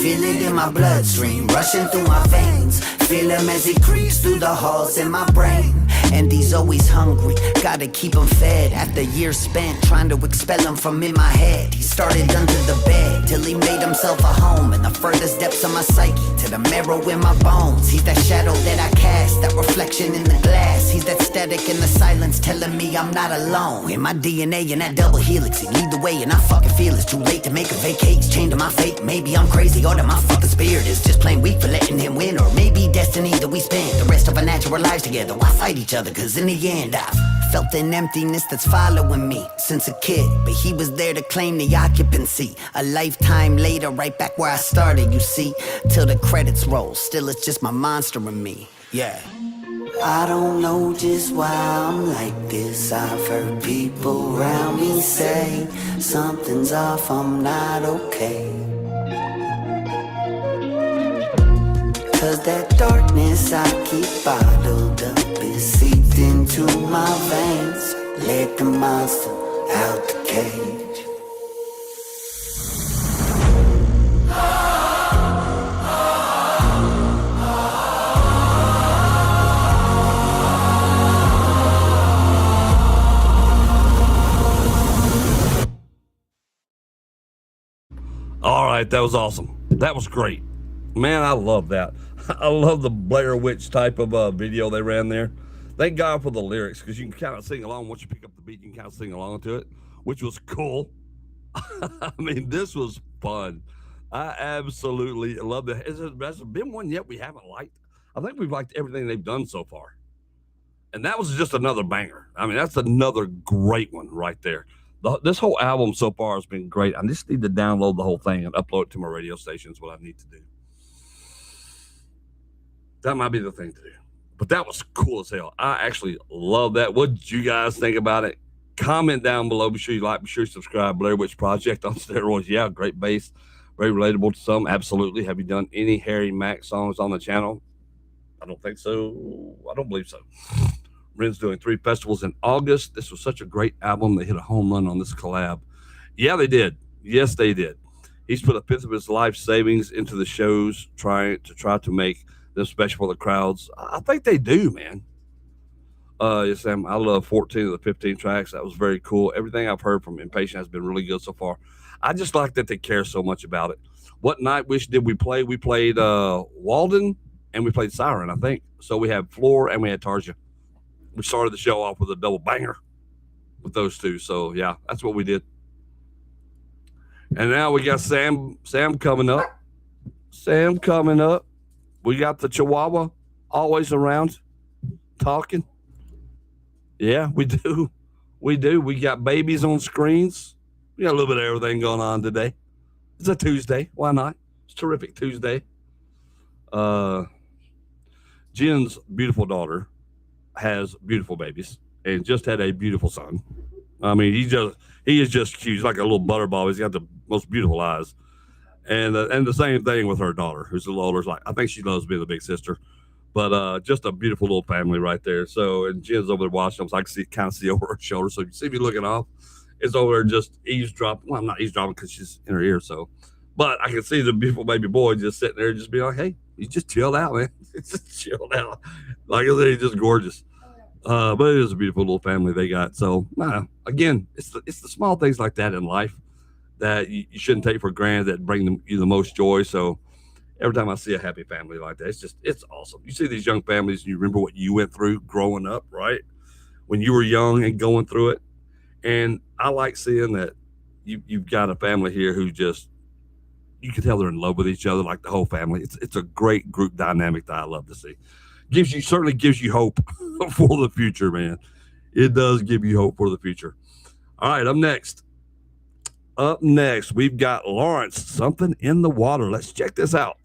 Feel it in my bloodstream, rushing through my veins. Feel him as he creeps through the halls in my brain. And he's always hungry, gotta keep him fed. After years spent trying to expel him from in my head, he started under the bed till he made himself a home in the furthest depths of my psyche, to the marrow in my bones. He's that shadow that I cast, that reflection in the glass. He's that static in the silence telling me I'm not alone. In my DNA in that double helix, he lead the way and I fucking feel it's too late to make a vacate. He's chained to my fate, maybe I'm crazy or that my fucking spirit is just plain weak for letting him win. Or maybe destiny that we spend the rest of our natural lives together. Why fight each other? Cause in the end I've felt an emptiness that's following me since a kid. But he was there to claim the occupancy. A lifetime later, right back where I started, you see. Till the credits roll, still it's just my monster in me. Yeah. I don't know just why I'm like this. I've heard people around me say something's off, I'm not okay. Cause that darkness I keep bottled up is seeped into my veins. Let the monster out the cage. All right, that was awesome. That was great. Man, I love that. I love the Blair Witch type of video they ran there. Thank God for the lyrics, because you can kind of sing along. Once you pick up the beat, you can kind of sing along to it, which was cool. I mean, this was fun. I absolutely love it. Has there been one yet we haven't liked? I think we've liked everything they've done so far. And that was just another banger. I mean, that's another great one right there. This whole album so far has been great. I just need to download the whole thing and upload it to my radio station is what I need to do. That might be the thing to do. But that was cool as hell. I actually love that. What did you guys think about it? Comment down below. Be sure you like, be sure you subscribe. Blair Witch Project on steroids. Yeah, great bass. Very relatable to some. Absolutely. Have you done any Harry Mack songs on the channel? I don't think so. I don't believe so. Ren's doing 3 festivals in August. This was such a great album. They hit a home run on this collab. Yeah, they did. Yes, they did. He's put a fifth of his life savings into the shows, trying to make them special for the crowds. I think they do, man. Yes, Sam. I love 14 of the 15 tracks. That was very cool. Everything I've heard from Impatient has been really good so far. I just like that they care so much about it. What night did we play? We played Walden and we played Siren, I think. So we had Floor and we had Tarja. We started the show off with a double banger with those two. So, yeah, that's what we did. And now we got Sam coming up. Sam coming up. We got the Chihuahua always around talking. Yeah, we do. We do. We got babies on screens. We got a little bit of everything going on today. It's a Tuesday. Why not? It's a terrific Tuesday. Jen's beautiful daughter has beautiful babies and just had a beautiful son. I mean, he is just cute. He's like a little butterball. He's got the most beautiful eyes. And the same thing with her daughter, who's a little older. Like, I think she loves being the big sister. But just a beautiful little family right there. So, and Jen's over there watching them, so I can kind of see over her shoulder. So you see me looking off, it's over there just eavesdropping. Well, I'm not eavesdropping because she's in her ear. So, but I can see the beautiful baby boy just sitting there, just being like, "Hey, he's just chilled out, man. He's just chilled out." Like I said, he's just gorgeous. But it is a beautiful little family they got. So, again, it's the small things like that in life that you shouldn't take for granted that bring you the most joy. So every time I see a happy family like that, it's awesome. You see these young families and you remember what you went through growing up, right? When you were young and going through it. And I like seeing that you've got a family here who just, you can tell they're in love with each other, like the whole family. It's a great group dynamic that I love to see. Certainly gives you hope for the future, man. It does give you hope for the future. All right, Up next, we've got Lawrence, Something in the Water. Let's check this out.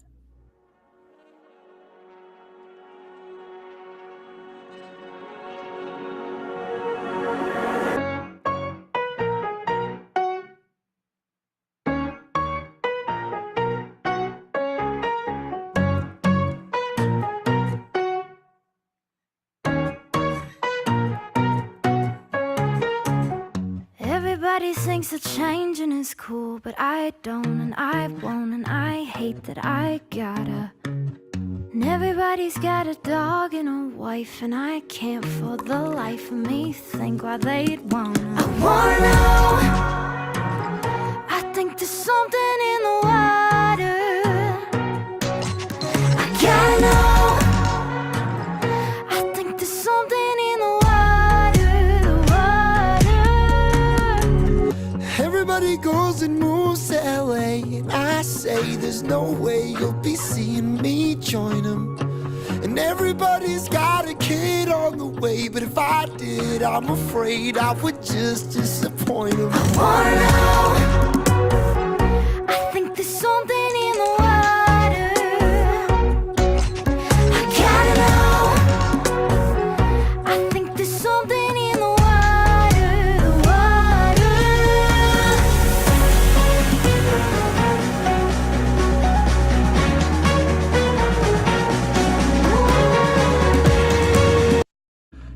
Everybody's singing thinks that changing is cool, but I don't, and I won't, and I hate that I gotta. And everybody's got a dog and a wife, and I can't for the life of me think why they'd wanna. I wanna know. I think there's something in the water. I gotta know. I think there's something in the water. Everybody goes and moves to LA, and I say there's no way you'll be seeing me join them. And everybody's got a kid on the way, but if I did, I'm afraid I would just disappoint them. I wanna know. I think there's something in the water. I gotta know. I think there's something in the water, the water.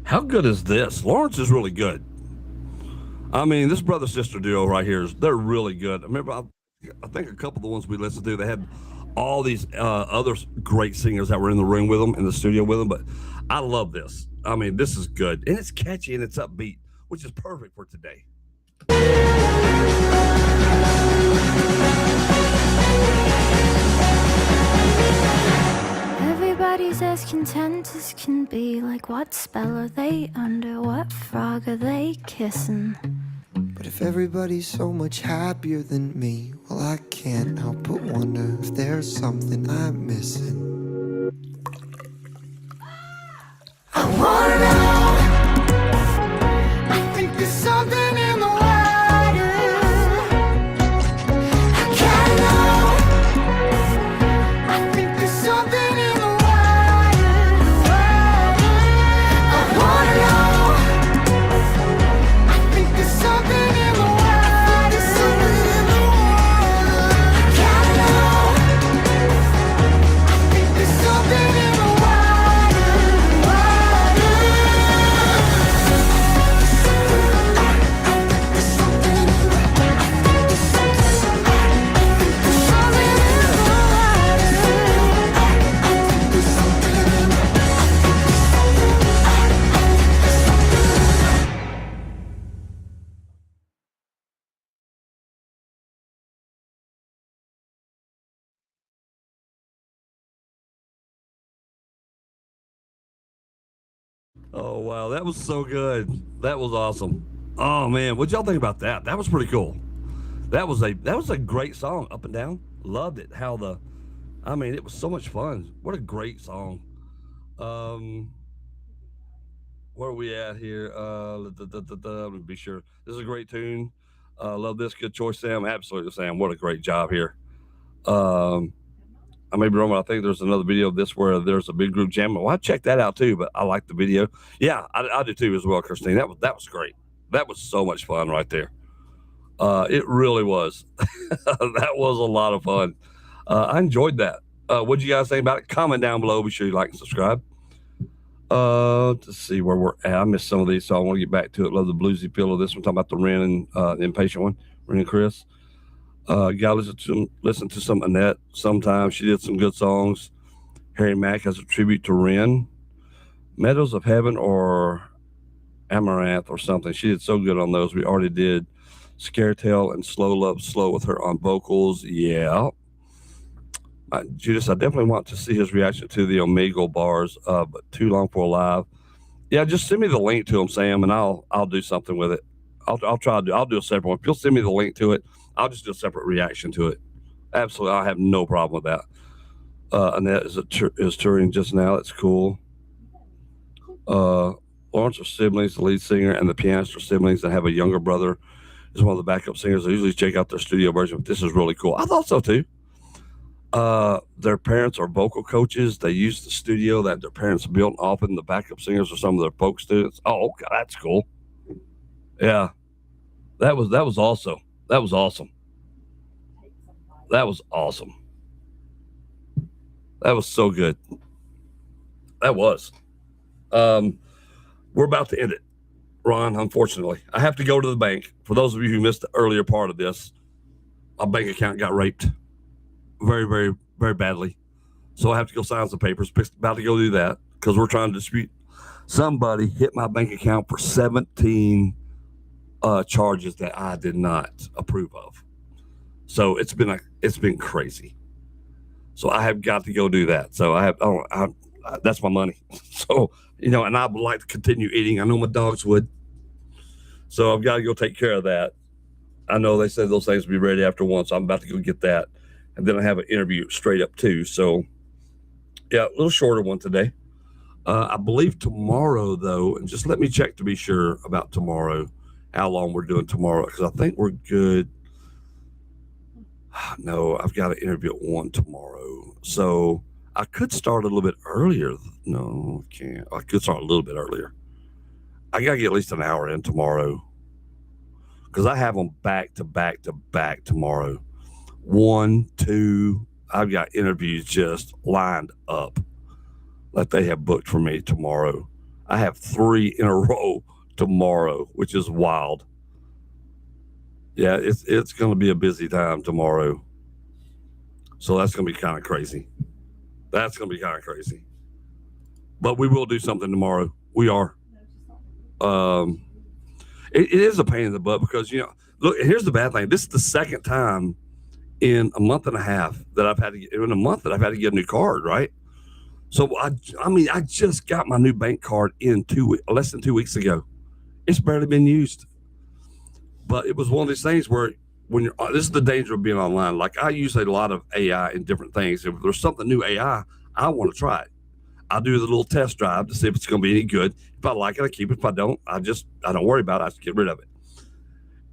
How good is this? Lawrence is really good. I mean, this brother-sister duo right here, they're really good. I remember, I think a couple of the ones we listened to, they had all these other great singers that were in the room with them, in the studio with them, but I love this. I mean, this is good. And it's catchy and it's upbeat, which is perfect for today. Everybody's as content as can be. Like, what spell are they under? What frog are they kissing? But if everybody's so much happier than me, well, I can't help but wonder if there's something I'm missing. I wanna know. I think there's something in the water. I gotta know. I think there's something in the water, the water. I wanna know. I think there's something in the water, there's something in the water. I gotta know. I think there's something in the water, the water. There's something in the water. There's something in the Oh, wow. That was so good. That was awesome. Oh, man. What'd y'all think about that? That was pretty cool. That was a great song, Up and Down. Loved it. I mean, it was so much fun. What a great song. Where are we at here? Let me be sure. This is a great tune. Love this. Good choice, Sam. Absolutely, Sam. What a great job here. I may be wrong, but I think there's another video of this where there's a big group jamming. Well, I checked that out too, but I like the video. Yeah, I do too as well, Christine. That was great. That was so much fun right there. It really was. That was a lot of fun. I enjoyed that. What'd you guys think about it? Comment down below. Be sure you like and subscribe. To see where we're at. I missed some of these, so I want to get back to it. Love the bluesy feel of this one. Talking about the Ren and the Impatient one, Ren and Chris. Gotta listen to some Annette sometimes. She did some good songs. Harry Mack has a tribute to Ren. Meadows of Heaven or Amaranth or something. She did so good on those. We already did Scaretale and Slow Love Slow with her on vocals. Yeah. Judas, I definitely want to see his reaction to the Omegle bars, but Too Long for a Live. Yeah, just send me the link to them, Sam, and I'll do something with it. I'll do a separate one. If you'll send me the link to it, I'll just do a separate reaction to it. Absolutely, I have no problem with that. Annette is touring just now. That's cool. Lawrence are siblings. The lead singer and the pianist are siblings and have a younger brother. Is one of the backup singers. I usually check out their studio version, but this is really cool. I thought so too. Their parents are vocal coaches. They use the studio that their parents built. Often the backup singers are some of their folk students. Oh, okay, that's cool. Yeah, that was awesome. That was awesome. That was awesome. That was so good. That was. We're about to end it. Ron, unfortunately, I have to go to the bank. For those of you who missed the earlier part of this, my bank account got raped very, very, very badly. So I have to go sign some papers. About to go do that because we're trying to dispute. Somebody hit my bank account for 17 charges that I did not approve of. So it's been crazy. So I have got to go do that. So that's my money. So, and I would like to continue eating. I know my dogs would. So I've got to go take care of that. I know they said those things would be ready after 1, so I'm about to go get that. And then I have an interview straight up too. So yeah, a little shorter one today. I believe tomorrow though, and just let me check to be sure about tomorrow, how long we're doing tomorrow, because I think we're good. No, I've got an interview at 1 tomorrow. So I could start a little bit earlier. No, I can't. I could start a little bit earlier. I got to get at least an hour in tomorrow because I have them back to back to back tomorrow. 1, 2, I've got interviews just lined up that they have booked for me tomorrow. I have 3 in a row tomorrow, which is wild. Yeah, it's going to be a busy time tomorrow. So that's going to be kind of crazy. That's going to be kind of crazy. But we will do something tomorrow. We are. It is a pain in the butt because, look, here's the bad thing. This is the second time in a month and a half that I've had to get, in a month that I've had to get a new card, right? So, I just got my new bank card in less than 2 weeks ago. It's barely been used. But it was one of these things where this is the danger of being online. Like I use a lot of AI in different things. If there's something new AI, I want to try it. I do the little test drive to see if it's going to be any good. If I like it, I keep it. If I don't, I don't worry about it. I just get rid of it.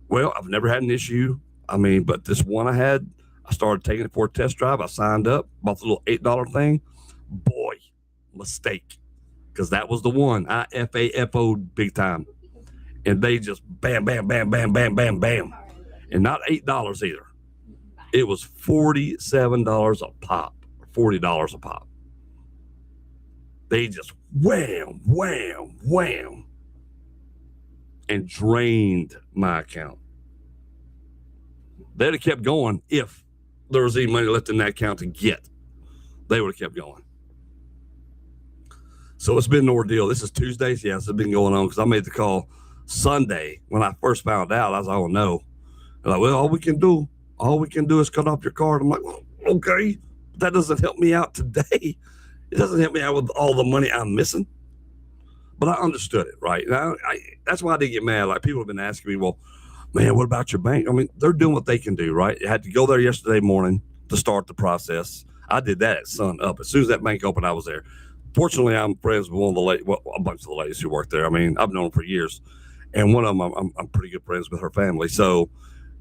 Well, I've never had an issue. But this one I started taking it for a test drive. I signed up, bought the little $8 thing. Boy, mistake. Because that was the one. I FAFO'd big time. And they just bam, bam, bam, bam, bam, bam, bam. And not $8 either. It was $47 a pop, $40 a pop. They just wham, wham, wham, and drained my account. They'd have kept going if there was any money left in that account to get. They would have kept going. So it's been an ordeal. This is Tuesdays. Yes, it's been going on because I made the call Sunday when I first found out. I was like, oh no. They're like, well, all we can do is cut off your card. I'm like, well, okay, but that doesn't help me out today. It doesn't help me out with all the money I'm missing. But I understood it, right? And that's why I didn't get mad. Like people have been asking me, well, man, what about your bank? They're doing what they can do, right? I had to go there yesterday morning to start the process. I did that at sun up. As soon as that bank opened, I was there. Fortunately, I'm friends with one of the ladies, a bunch of the ladies who work there. I've known them for years. And one of them, I'm pretty good friends with her family. So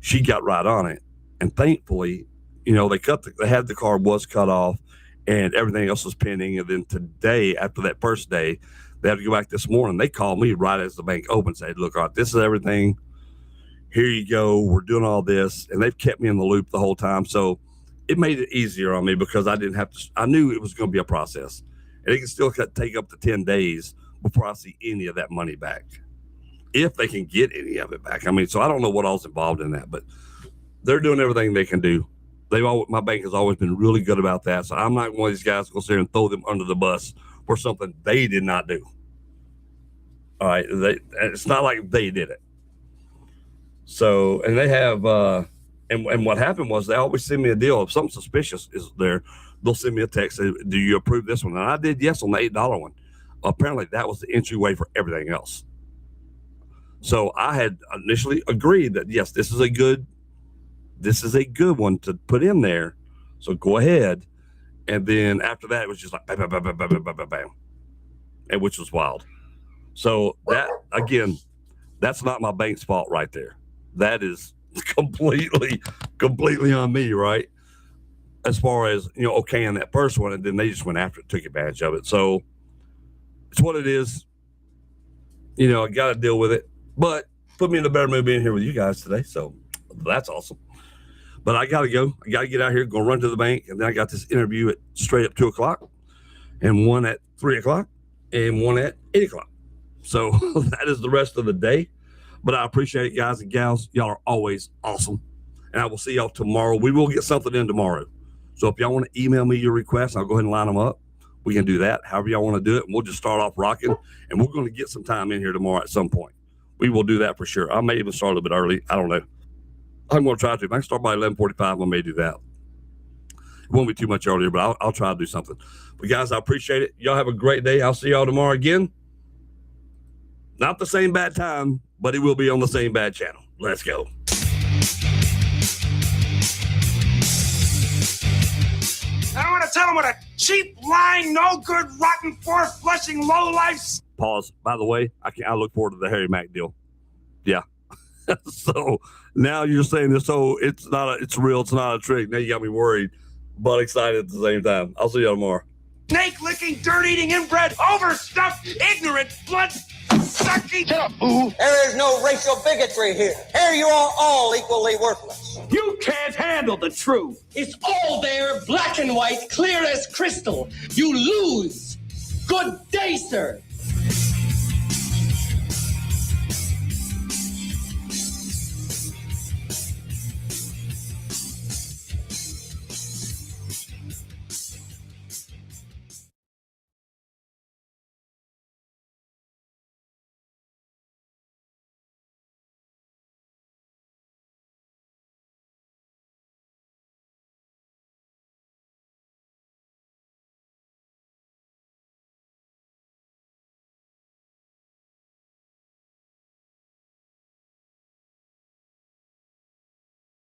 she got right on it. And thankfully, they had the card was cut off and everything else was pending. And then today, after that first day, they had to go back this morning. They called me right as the bank opened and said, look, all right, this is everything. Here you go. We're doing all this. And they've kept me in the loop the whole time. So it made it easier on me because I didn't have to, I knew it was going to be a process. And it can still take up to 10 days before I see any of that money back. If they can get any of it back. So I don't know what all's involved in that, but they're doing everything they can do. My bank has always been really good about that. So I'm not one of these guys going to sit there and throw them under the bus for something they did not do. All right. It's not like they did it. So, and they have, and what happened was they always send me a deal. If something suspicious is there, they'll send me a text. Say, do you approve this one? And I did yes on the $8 one. Apparently that was the entryway for everything else. So I had initially agreed that, yes, this is a good one to put in there. So go ahead. And then after that, it was just like, bam, bam, bam, bam, bam, bam, bam, bam. And which was wild. So that, again, that's not my bank's fault right there. That is completely on me, right? As far as, okaying that first one, and then they just went after it, took advantage of it. So it's what it is. I got to deal with it. But put me in a better mood being here with you guys today. So that's awesome. But I got to go. I got to get out here, go run to the bank. And then I got this interview at straight up 2 o'clock and one at 3 o'clock and one at 8 o'clock. So that is the rest of the day. But I appreciate it, guys and gals. Y'all are always awesome. And I will see y'all tomorrow. We will get something in tomorrow. So if y'all want to email me your requests, I'll go ahead and line them up. We can do that, however y'all want to do it. And we'll just start off rocking. And we're going to get some time in here tomorrow at some point. We will do that for sure. I may even start a little bit early. I don't know. I'm going to try to. If I can start by 11:45, I may do that. It won't be too much earlier, but I'll try to do something. But guys, I appreciate it. Y'all have a great day. I'll see y'all tomorrow again. Not the same bad time, but it will be on the same bad channel. Let's go. I don't want to tell them what a cheap, lying, no good, rotten, four-flushing, low-life. Pause. By the way, I look forward to the Harry Mack deal. Yeah. So now you're saying this, so it's real, it's not a trick. Now you got me worried, but excited at the same time. I'll see you tomorrow. Snake-licking, dirt-eating, inbred, overstuffed, ignorant, blood-sucking. Shut up, boo. There is no racial bigotry here. Here you are all equally worthless. You can't handle the truth. It's all there, black and white, clear as crystal. You lose. Good day, sir.